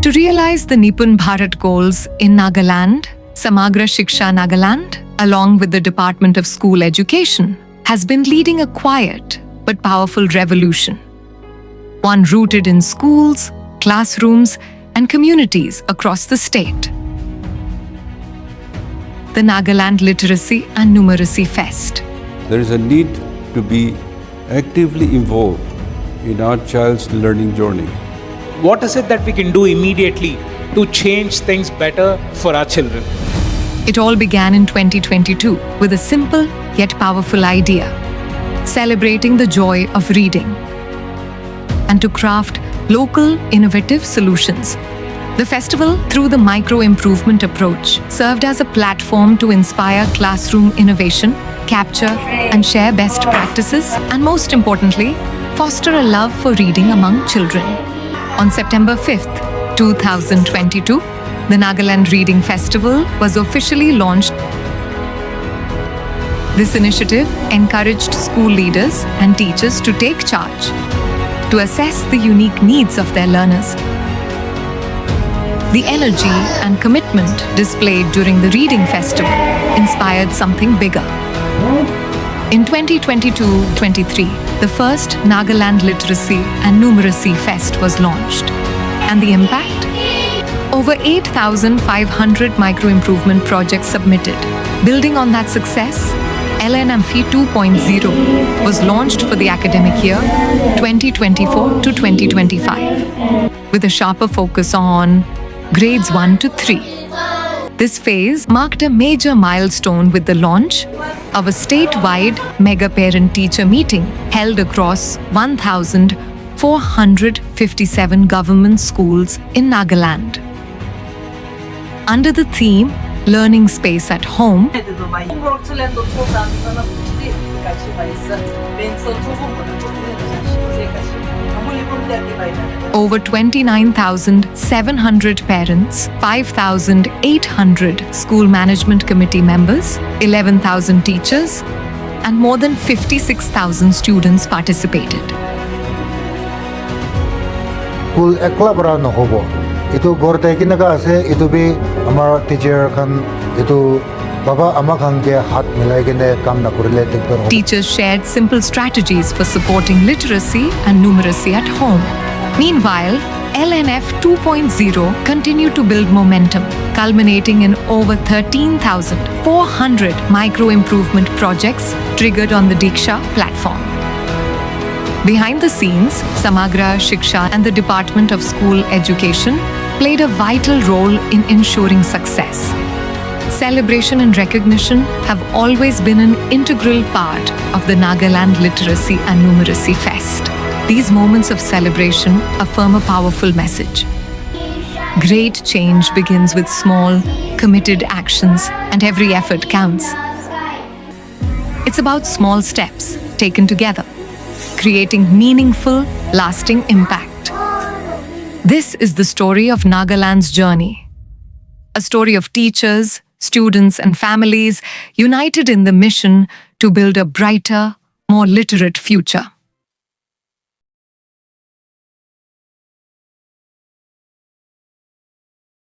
To realize the Nipun Bharat goals in Nagaland, Samagra Shiksha Nagaland, along with the Department of School Education, has been leading a quiet but powerful revolution. One rooted in schools, classrooms, and communities across the state. The Nagaland Literacy and Numeracy Fest. There is a need to be actively involved in our child's learning journey. What is it that we can do immediately to change things better for our children? It all began in 2022 with a simple yet powerful idea, celebrating the joy of reading, and to craft local, innovative solutions. The festival, through the micro-improvement approach, served as a platform to inspire classroom innovation, capture and share best practices, and most importantly, foster a love for reading among children. On September 5th, 2022, the Nagaland Reading Festival was officially launched. This initiative encouraged school leaders and teachers to take charge, to assess the unique needs of their learners. The energy and commitment displayed during the Reading Festival inspired something bigger. In 2022-23, the first Nagaland Literacy and Numeracy Fest was launched. And the impact? Over 8,500 micro-improvement projects submitted. Building on that success, LNF 2.0 was launched for the academic year 2024 to 2025, with a sharper focus on grades 1 to 3. This phase marked a major milestone with the launch of a statewide mega parent-teacher meeting held across 1,457 government schools in Nagaland. Under the theme, Learning Space at Home, over 29,700 parents, 5,800 school management committee members, 11,000 teachers, and more than 56,000 students participated. School ekla bara nohobo. Itu gorte kinaga ase itu bi amar teacher kan itu baba ama kan ke hat milai kene kam na kurile tektor. Teachers shared simple strategies for supporting literacy and numeracy at home. Meanwhile, LNF 2.0 continued to build momentum, culminating in over 13,400 micro-improvement projects triggered on the DIKSHA platform. Behind the scenes, Samagra Shiksha and the Department of School Education played a vital role in ensuring success. Celebration and recognition have always been an integral part of the Nagaland Literacy and Numeracy Fest. These moments of celebration affirm a powerful message. Great change begins with small, committed actions, and every effort counts. It's about small steps taken together, creating meaningful, lasting impact. This is the story of Nagaland's journey. A story of teachers, students, and families united in the mission to build a brighter, more literate future.